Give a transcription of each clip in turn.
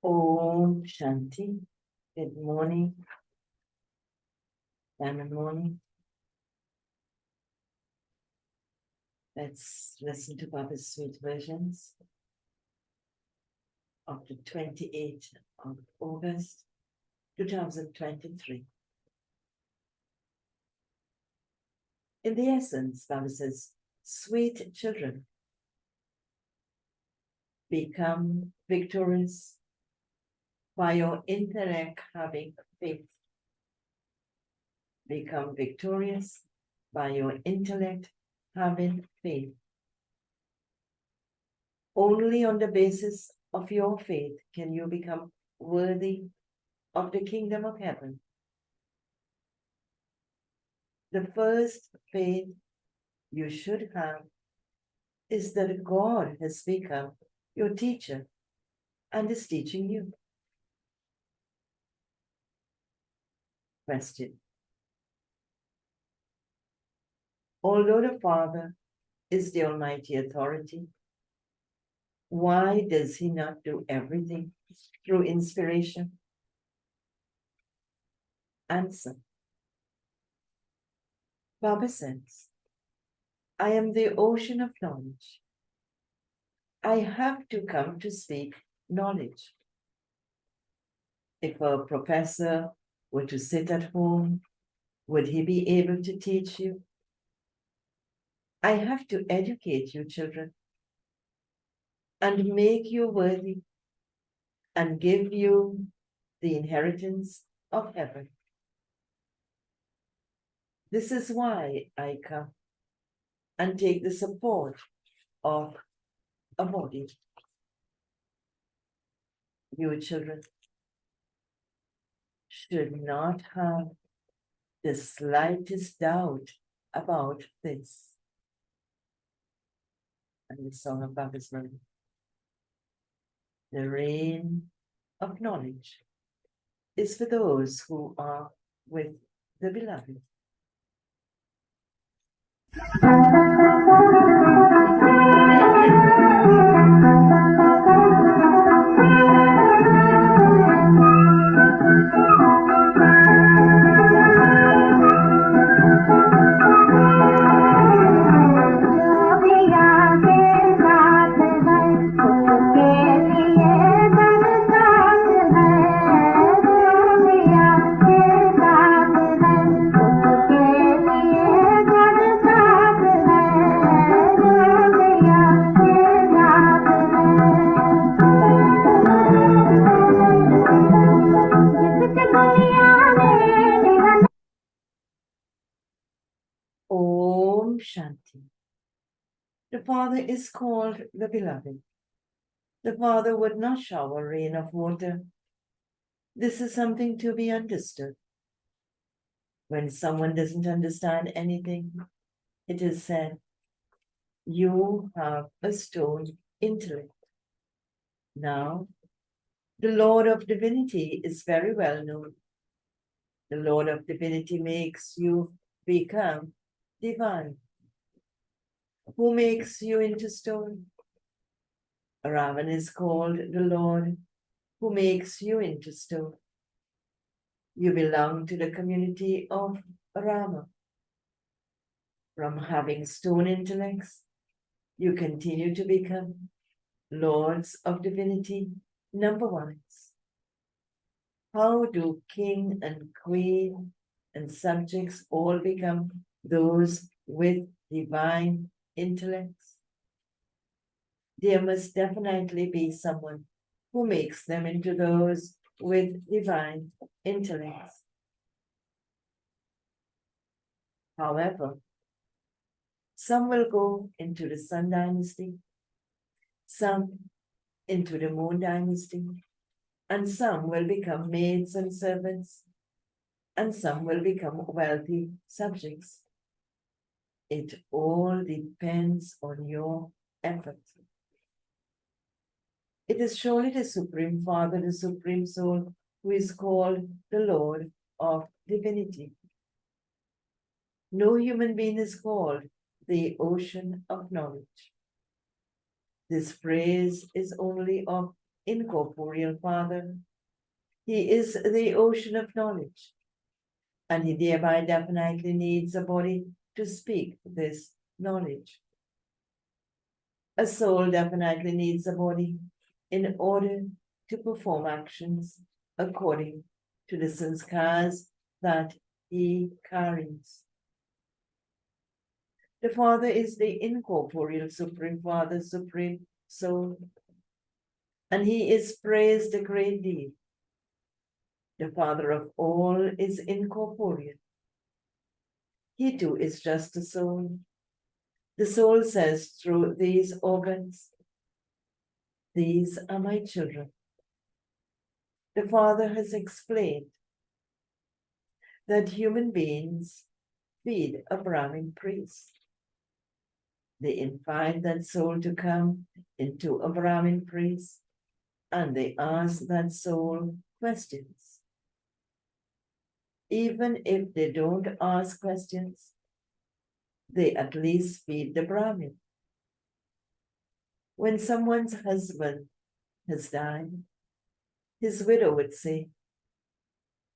Om Shanti. Good morning. Good morning. Let's listen to Baba's sweet versions of the 28th of August, 2023. In the essence, Baba says, sweet children, become victorious by your intellect having faith. Become victorious by your intellect having faith. Only on the basis of your faith can you become worthy of the kingdom of heaven. The first faith you should have is that God has become your teacher and is teaching you. Question. Although the Father is the Almighty Authority, why does he not do everything through inspiration? Answer. Baba says, I am the ocean of knowledge. I have to come to speak knowledge. If a professor were to sit at home, would he be able to teach you? I have to educate you, children, and make you worthy and give you the inheritance of heaven. This is why I come and take the support of a body. You children should not have the slightest doubt about this. And the song of Baba's Murli. The rain of knowledge is for those who are with the beloved. Om Shanti. The Father is called the Beloved. The Father would not shower rain of water. This is something to be understood. When someone doesn't understand anything, it is said, you have a stone intellect. Now, the Lord of Divinity is very well known. The Lord of Divinity makes you become divine. Who makes you into stone? Ravan is called the Lord who makes you into stone. You belong to the community of Rama. From having stone intellects, you continue to become Lords of Divinity number ones. How do king and queen and subjects all become those with divine intellects? There must definitely be someone who makes them into those with divine intellects. However, some will go into the Sun Dynasty, some into the Moon Dynasty, and some will become maids and servants, and some will become wealthy subjects. It all depends on your effort. It is surely the Supreme Father, the Supreme Soul, who is called the Lord of Divinity. No human being is called the ocean of knowledge. This phrase is only of incorporeal Father. He is the ocean of knowledge, and he thereby definitely needs a body to speak this knowledge. A soul definitely needs a body in order to perform actions according to the sanskars that he carries. The Father is the incorporeal Supreme Father, Supreme Soul, and he is praised a great deal. The Father of all is incorporeal. He too is just a soul. The soul says through these organs, "These are my children." The Father has explained that human beings feed a Brahmin priest. They invite that soul to come into a Brahmin priest, and they ask that soul questions. Even if they don't ask questions, they at least feed the Brahmin. When someone's husband has died, his widow would say,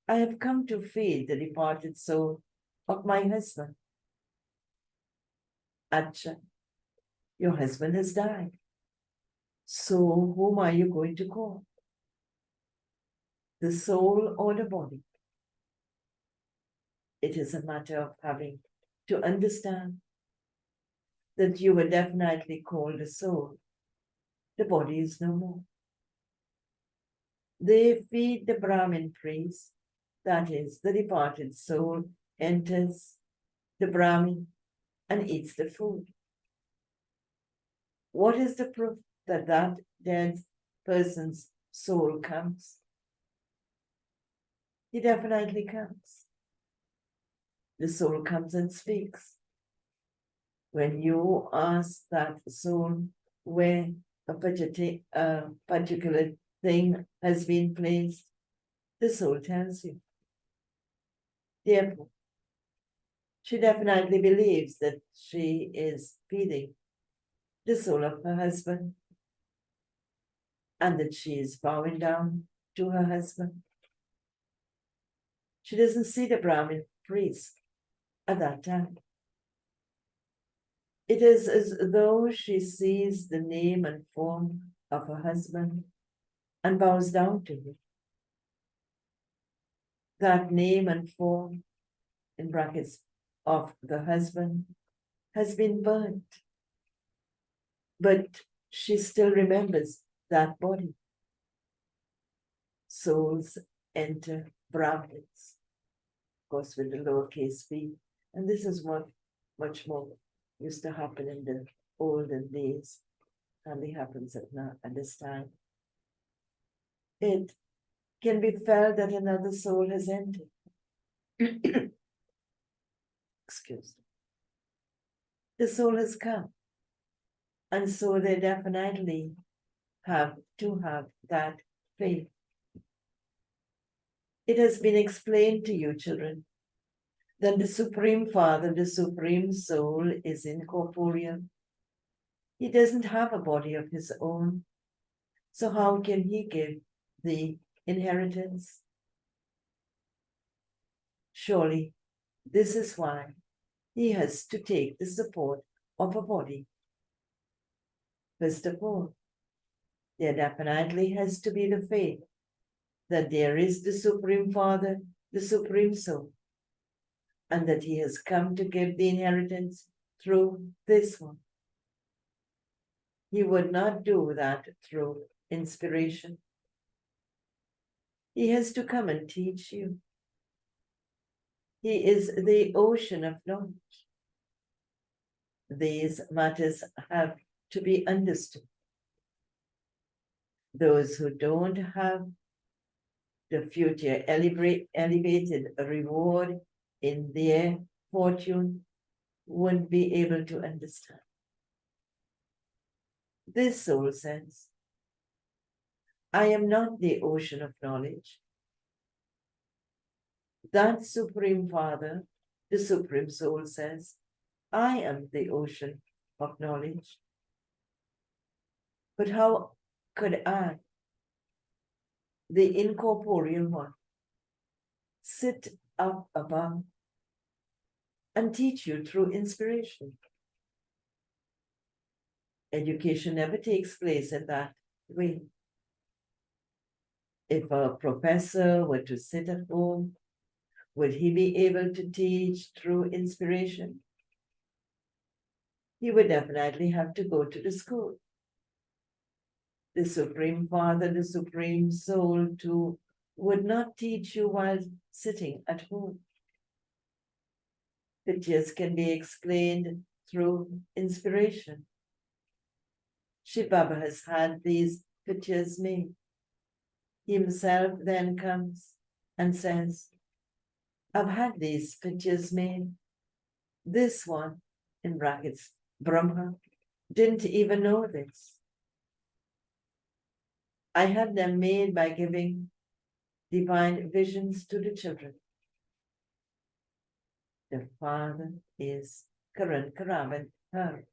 "I have come to feed the departed soul of my husband." Acha, your husband has died. So whom are you going to call? The soul or the body? It is a matter of having to understand that you were definitely called a soul. The body is no more. They feed the Brahmin priest, that is, the departed soul enters the Brahmin and eats the food. What is the proof that that dead person's soul comes? He definitely comes. The soul comes and speaks. When you ask that soul where a particular thing has been placed, the soul tells you. Therefore, she definitely believes that she is feeding the soul of her husband and that she is bowing down to her husband. She doesn't see the Brahmin priest at that time. It is as though she sees the name and form of her husband and bows down to him. That name and form, in brackets, of the husband has been burnt, but she still remembers that body. Souls enter Brahmins, of course, with the lowercase b, and this is what much more used to happen in the olden days. Hardly happens at this time. It can be felt that another soul has entered. Excuse me. The soul has come, and so they definitely have to have that faith. It has been explained to you, children, that the Supreme Father, the Supreme Soul, is incorporeal. He doesn't have a body of his own. So how can he give the inheritance? Surely, this is why he has to take the support of a body. First of all, there definitely has to be the faith that there is the Supreme Father, the Supreme Soul, and that he has come to give the inheritance through this one. He would not do that through inspiration. He has to come and teach you. He is the ocean of knowledge. These matters have to be understood. Those who don't have the future elevated reward in their fortune won't be able to understand. This soul says, "I am not the ocean of knowledge." That Supreme Father, the Supreme Soul says, "I am the ocean of knowledge." But how could I the incorporeal one, sit up above and teach you through inspiration. Education never takes place in that way. If a professor were to sit at home, would he be able to teach through inspiration? He would definitely have to go to the school. The Supreme Father, the Supreme Soul, too, would not teach you while sitting at home. Pictures can be explained through inspiration. Shiv Baba has had these pictures made. He himself then comes and says, I've had these pictures made. This one, in brackets, Brahma, didn't even know this. I had them made by giving divine visions to the children. The Father is Karan Karavan Har.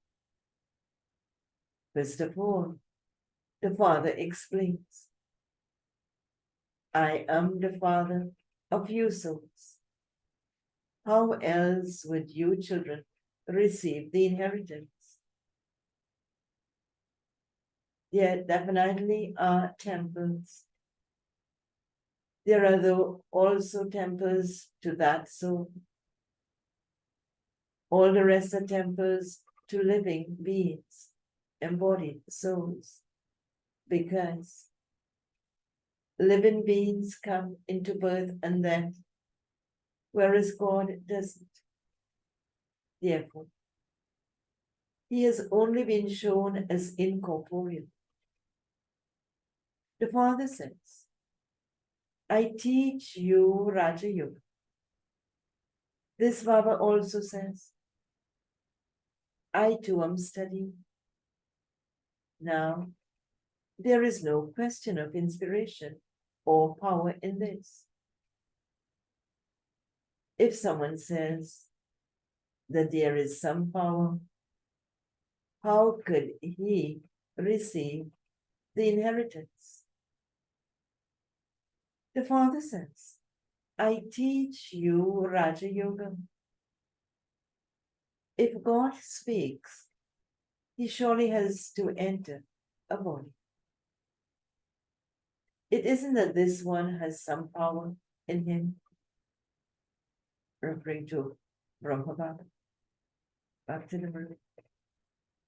First of all, the Father explains, I am the Father of you souls. How else would you children receive the inheritance? There definitely are temples. There are also temples to that soul. All the rest are temples to living beings, embodied souls, because living beings come into birth and death, whereas God doesn't. Therefore, he has only been shown as incorporeal. The Father says, I teach you Raja Yoga. This Baba also says, I too am studying. Now, there is no question of inspiration or power in this. If someone says that there is some power, how could he receive the inheritance? The Father says, I teach you Raja Yoga. If God speaks, he surely has to enter a body. It isn't that this one has some power in him, referring to Brahma Baba, back to the Murli.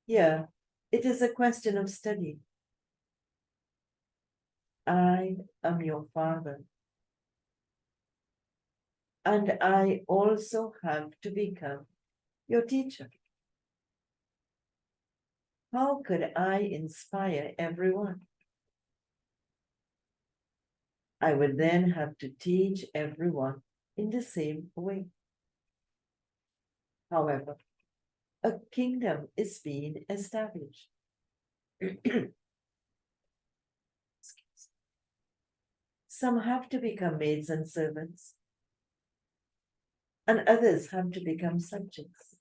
Yeah, it is a question of study. I am your Father, and I also have to become your teacher. How could I inspire everyone? I would then have to teach everyone in the same way. However, a kingdom is being established. Some have to become maids and servants, and others have to become subjects.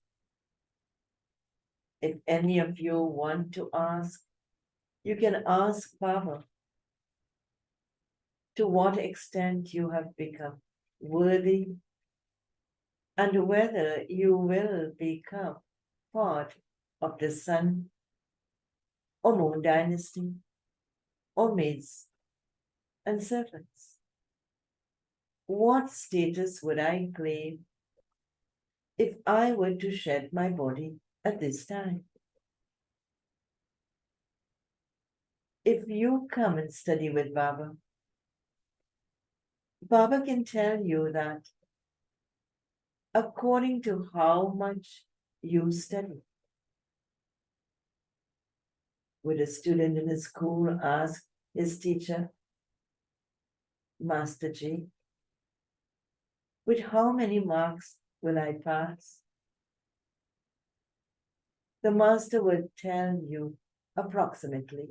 If any of you want to ask, you can ask Baba to what extent you have become worthy and whether you will become part of the Sun or Moon dynasty or maids and servants. What status would I claim if I were to shed my body at this time? If you come and study with Baba, Baba can tell you that according to how much you study. Would a student in a school ask his teacher, Master Ji, with how many marks will I pass? The master would tell you approximately.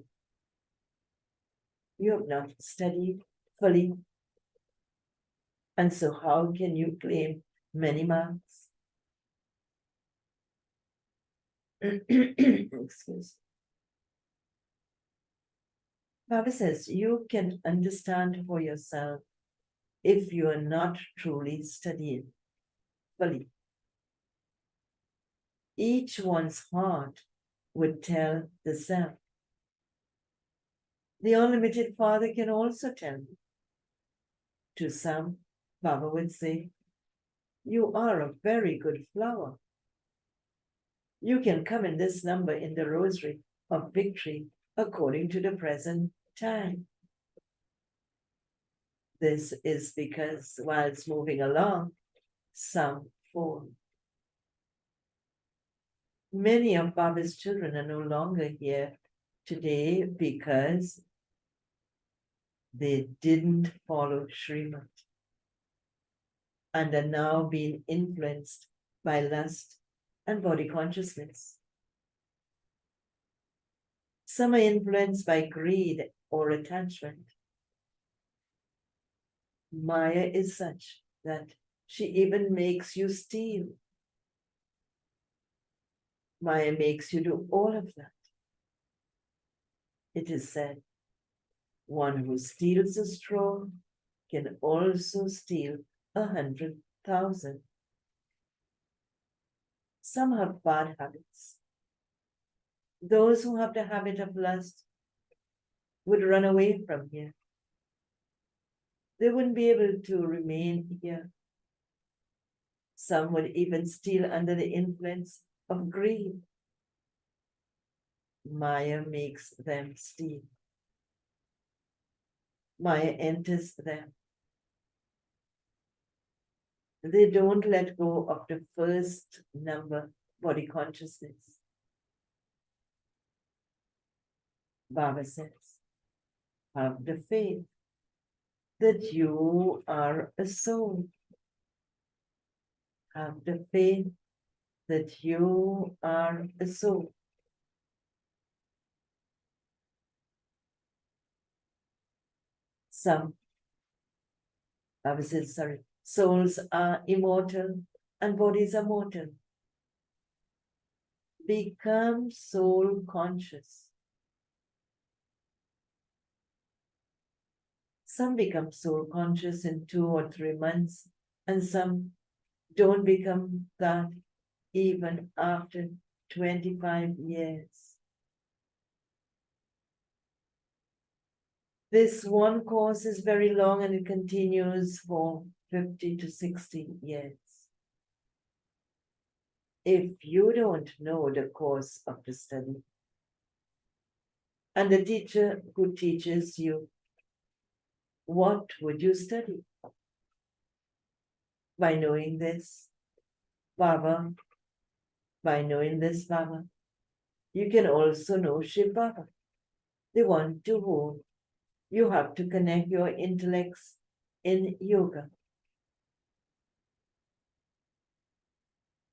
You have not studied fully, and so how can you claim many marks? Excuse. Baba says you can understand for yourself if you are not truly studying fully. Each one's heart would tell the self. The unlimited Father can also tell you. To some, Baba would say, you are a very good flower. You can come in this number in the rosary of victory according to the present time. This is because whilst moving along, some fall. Many of Baba's children are no longer here today because they didn't follow Srimad and are now being influenced by lust and body consciousness. Some are influenced by greed or attachment. Maya is such that she even makes you steal. Maya makes you do all of that. It is said, one who steals a straw can also steal 100,000. Some have bad habits. Those who have the habit of lust would run away from here. They wouldn't be able to remain here. Some would even steal under the influence of greed. Maya makes them steal. Maya enters them. They don't let go of the first number, body consciousness. Baba says, have the faith that you are a soul. Have the faith that you are a soul. Some, Baba says, sorry, souls are immortal and bodies are mortal. Become soul conscious. Some become soul conscious in 2 or 3 months, and some don't become that even after 25 years. This one course is very long and it continues for 50 to 60 years. If you don't know the course of the study, and the teacher who teaches you, what would you study? By knowing this, Baba, by knowing this, Baba, you can also know Shiv Baba, the one to whom you have to connect your intellects in yoga.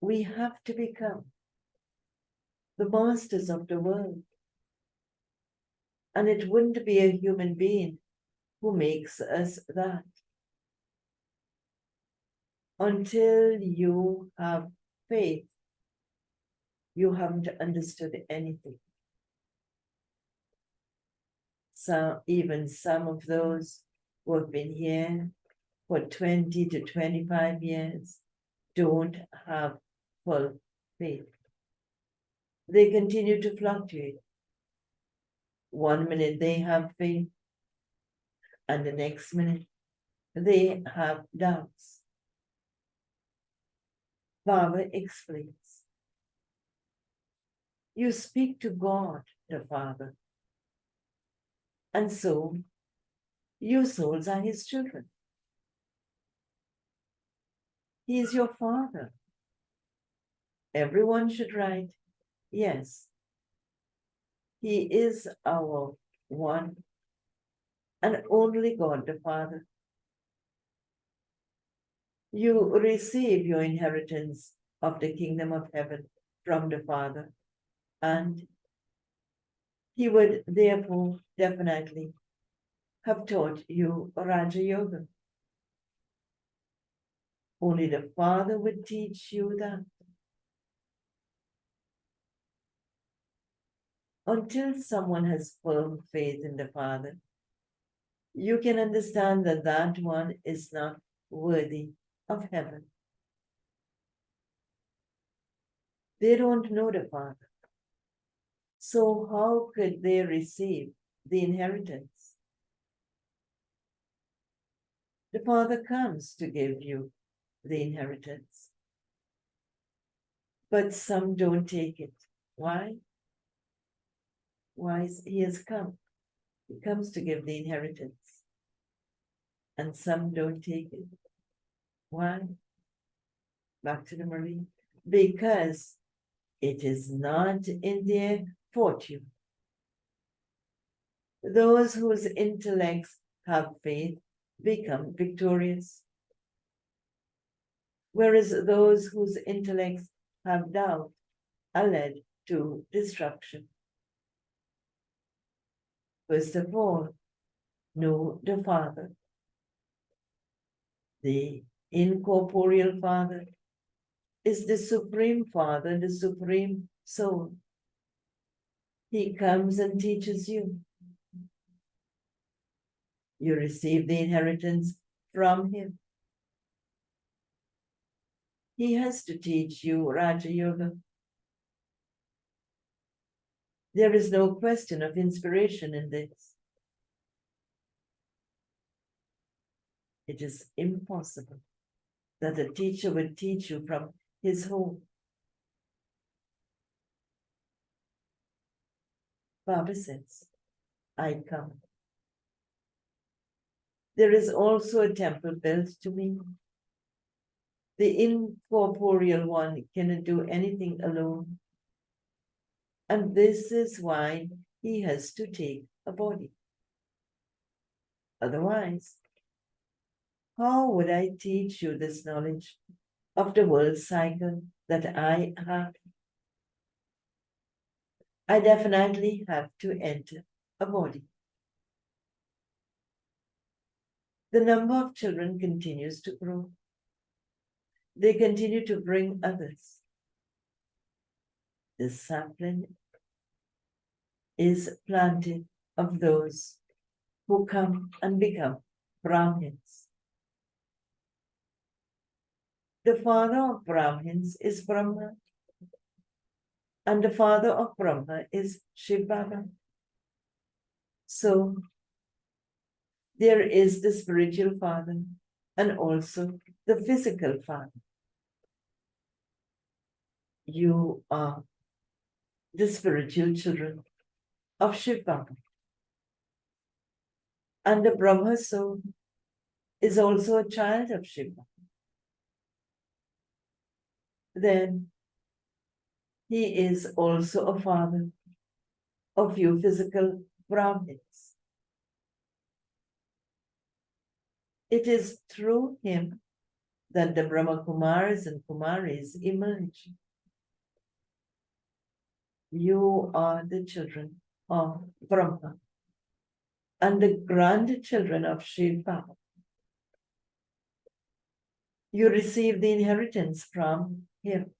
We have to become the masters of the world. And it wouldn't be a human being who makes us that. Until you have faith, you haven't understood anything. So even some of those who have been here for 20 to 25 years don't have full faith. They continue to fluctuate. 1 minute they have faith, and the next minute they have doubts. Baba explains. You speak to God, the Father, and so you souls are his children. He is your Father. Everyone should write, yes, he is our one and only God the Father. You receive your inheritance of the kingdom of heaven from the Father, and he would therefore definitely have taught you Raja Yoga. Only the Father would teach you that. Until someone has firm faith in the Father, you can understand that that one is not worthy of heaven. They don't know the Father. So how could they receive the inheritance? The Father comes to give you the inheritance. But some don't take it. Why? Why he has come? He comes to give the inheritance. And some don't take it. Why? Back to the Murli. Because it is not in their fortune. Those whose intellects have faith become victorious, whereas those whose intellects have doubt are led to destruction. First of all, know the Father, the incorporeal Father is the Supreme Father, the Supreme Soul. He comes and teaches you. You receive the inheritance from him. He has to teach you Raja Yoga. There is no question of inspiration in this. It is impossible that a teacher would teach you from his home. Baba says, I come. There is also a temple built to me. The incorporeal one cannot do anything alone. And this is why he has to take a body. Otherwise, how would I teach you this knowledge of the world cycle that I have? I definitely have to enter a body. The number of children continues to grow. They continue to bring others. The sapling is planted of those who come and become Brahmins. The father of Brahmins is Brahma, and the father of Brahma is Shiv Baba. So there is the spiritual father and also the physical father. You are the spiritual children of Shiv Baba. And the Brahma soul is also a child of Shiva. Then he is also a father of you physical Brahmins. It is through him that the Brahma Kumaras and Kumaris emerge. You are the children of Brahma and the grandchildren of Shiva. You receive the inheritance from him.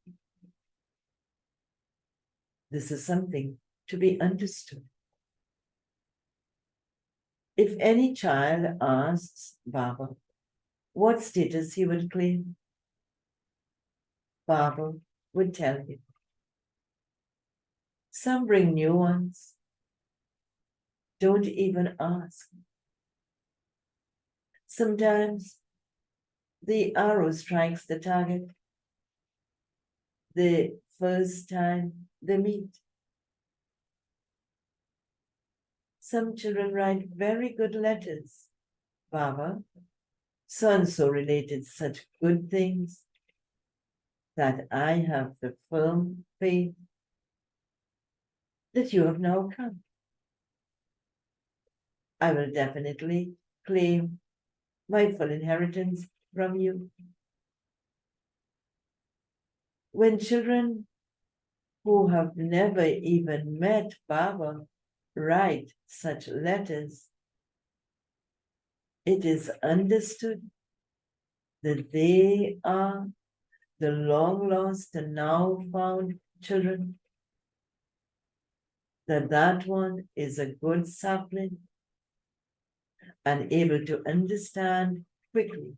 This is something to be understood. If any child asks Baba what status he would claim, Baba would tell him. Some bring new ones. Don't even ask. Sometimes the arrow strikes the target the first time they meet. Some children write very good letters. Baba, so-and-so related such good things that I have the firm faith that you have now come. I will definitely claim my full inheritance from you. When children who have never even met Baba write such letters, it is understood that they are the long lost and now found children that one is a good sapling and able to understand quickly.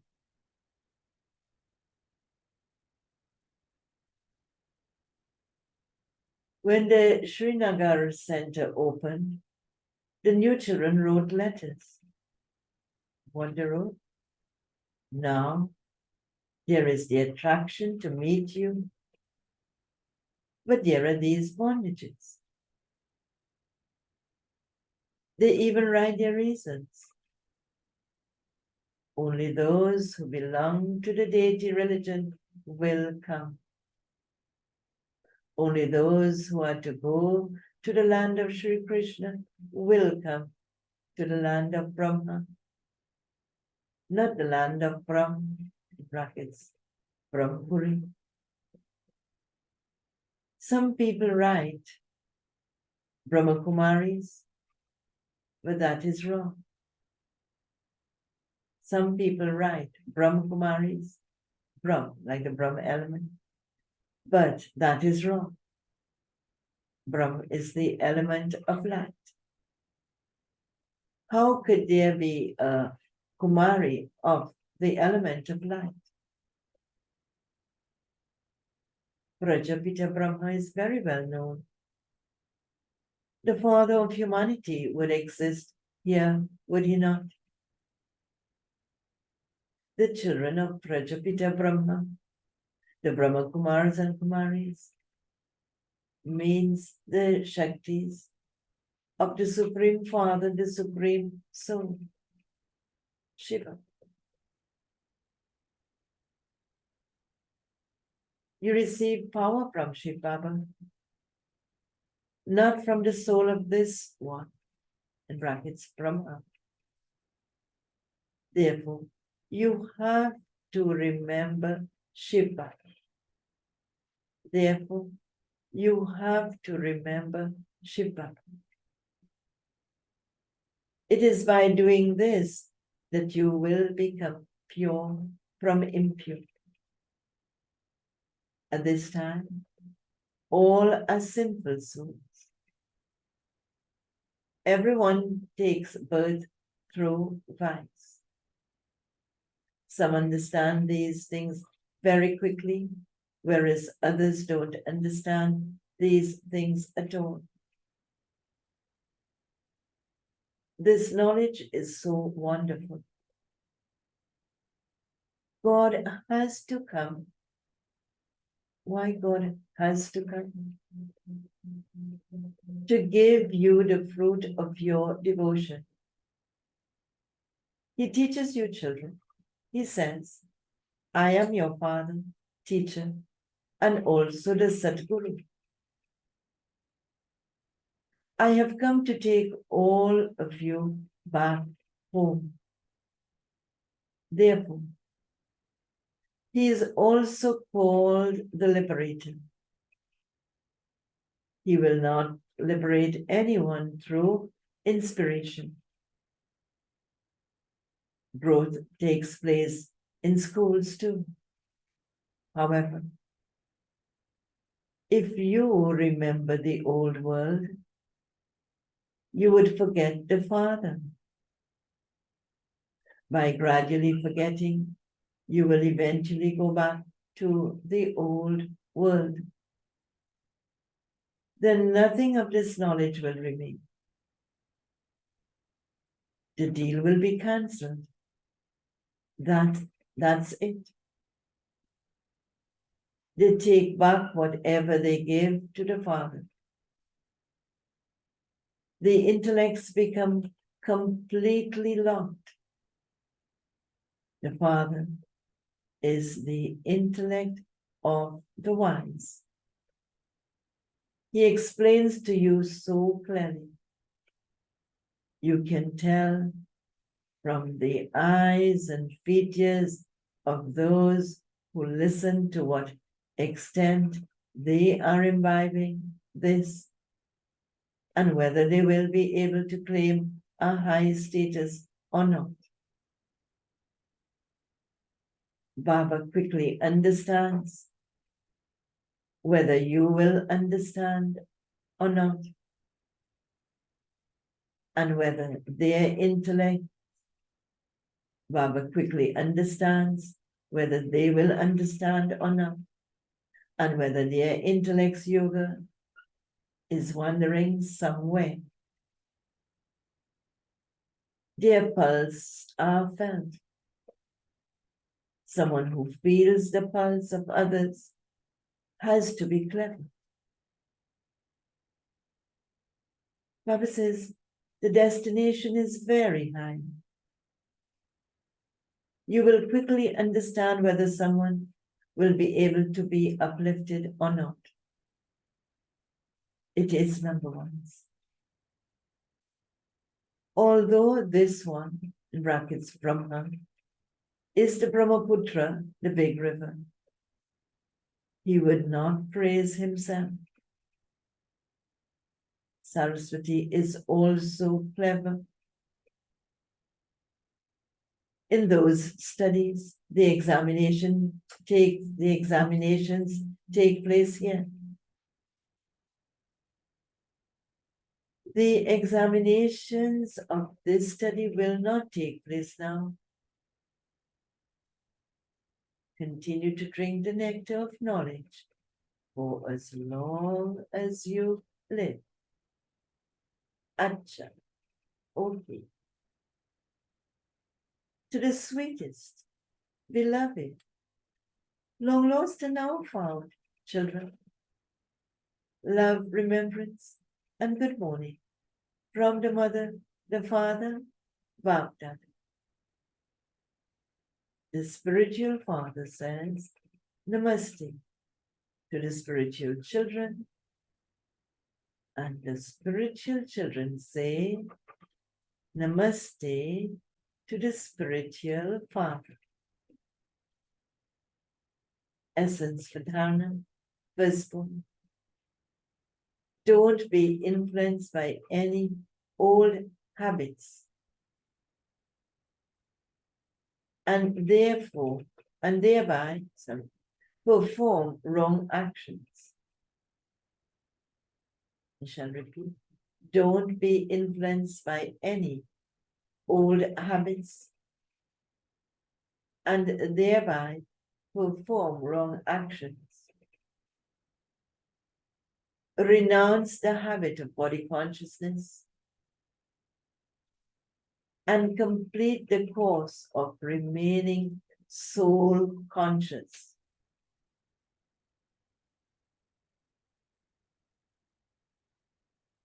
When the Srinagar Center opened, the new children wrote letters. What they wrote? Now there is the attraction to meet you, but there are these bondages. They even write their reasons. Only those who belong to the deity religion will come. Only those who are to go to the land of Sri Krishna will come to the land of Brahma, not the land of Brahm, brackets, Brahmapuri. Some people write Brahmakumaris, but that is wrong. Some people write Brahmakumaris, Brahm, like the Brahm element, but that is wrong. Brahm is the element of light. How could there be a Kumari of the element of light? Prajapita Brahma is very well known. The father of humanity would exist here, would he not? The children of Prajapita Brahma, the Brahma Kumars and Kumaris, means the Shaktis of the Supreme Father, the Supreme Soul, Shiva. You receive power from Shiva Baba, not from the soul of this one, in brackets, Brahma. Therefore, you have to remember Shiva. Therefore, you have to remember Shiva. It is by doing this that you will become pure from impure. At this time, all are sinful souls. Everyone takes birth through vice. Some understand these things very quickly, whereas others don't understand these things at all. This knowledge is so wonderful. God has to come. Why God has to come? To give you the fruit of your devotion. He teaches you children. He says, I am your father, teacher, and also the Sadguru. I have come to take all of you back home. Therefore, he is also called the liberator. He will not liberate anyone through inspiration. Growth takes place in schools too. However, if you remember the old world, you would forget the Father. By gradually forgetting, you will eventually go back to the old world. Then nothing of this knowledge will remain. The deal will be cancelled. That's it. They take back whatever they give to the Father. The intellects become completely locked. The Father is the intellect of the wise. He explains to you so clearly. You can tell from the eyes and features of those who listen to what extent they are imbibing this, and whether they will be able to claim a high status or not. Baba quickly understands whether you will understand or not. and whether their intellect, Baba quickly understands, whether they will understand or not, and whether their intellect's yoga is wandering somewhere. Their pulse are felt. Someone who feels the pulse of others has to be clever. Baba says the destination is very high. You will quickly understand whether someone will be able to be uplifted or not. It is number one. Although this one, in brackets, Brahma, is the Brahmaputra, the big river, he would not praise himself. Saraswati is also clever. In those studies, the examinations take place here. The examinations of this study will not take place now. Continue to drink the nectar of knowledge for as long as you live. Acha, okay. To the sweetest, beloved, long lost and now found children, love, remembrance, and good morning from the mother, the father, Baghdad. The spiritual father says, Namaste to the spiritual children, and the spiritual children say, Namaste to the spiritual father. Essence for dharana, firstborn. Don't be influenced by any old habits, and thereby perform wrong actions. I shall repeat. Don't be influenced by any old habits, and thereby perform wrong actions. Renounce the habit of body consciousness and complete the course of remaining soul conscious.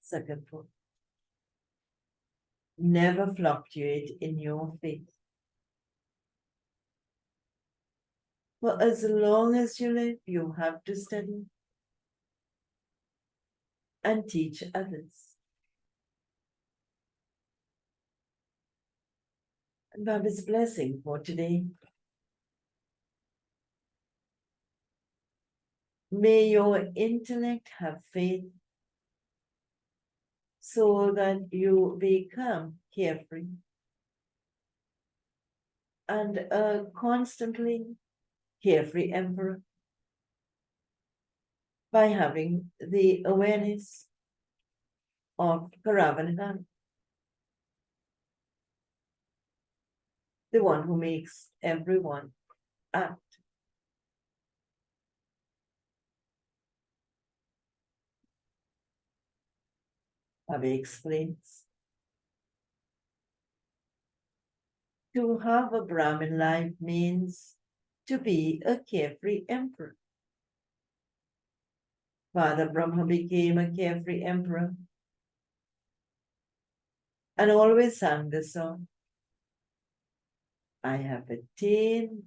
Second point, never fluctuate in your faith. For as long as you live, you have to study and teach others. And Baba's blessing for today. May your intellect have faith so that you become carefree and a constantly carefree emperor by having the awareness of Karavanhan, the one who makes everyone act. Baba explains, to have a Brahmin life means to be a carefree emperor. Father Brahma became a carefree emperor and always sang the song, I have attained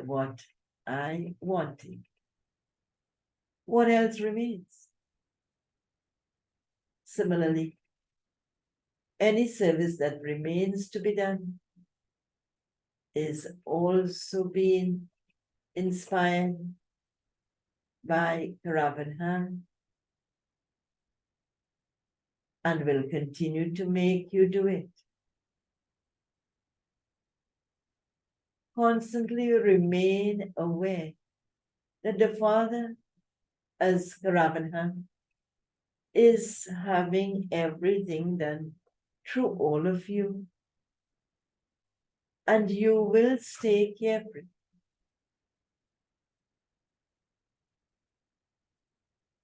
what I wanted. What else remains? Similarly, any service that remains to be done is also being inspired by Karavanhan and will continue to make you do it. Constantly remain aware that the Father, as Karavanhan, is having everything done through all of you. And you will stay carefree.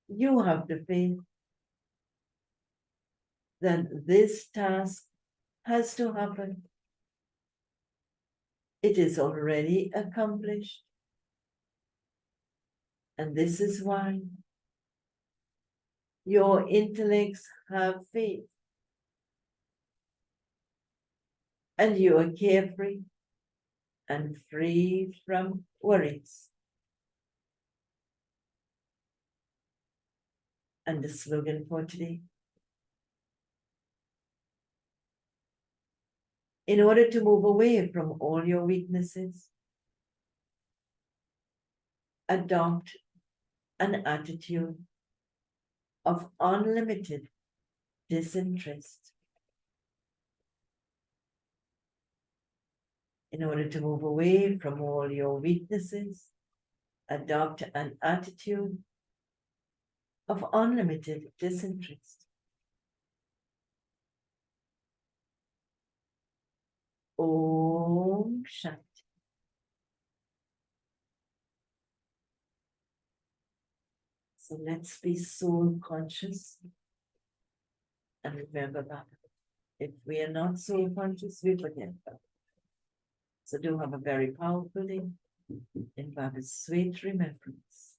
You have the faith that this task has to happen. It is already accomplished. And this is why your intellects have faith. And you are carefree and free from worries. And the slogan for today: in order to move away from all your weaknesses, adopt an attitude of unlimited disinterest. In order to move away from all your weaknesses, adopt an attitude of unlimited disinterest. Om Shanti. So let's be soul conscious and remember that. If we are not soul conscious, we forget that. So do have a very powerful day in Baba's sweet remembrance.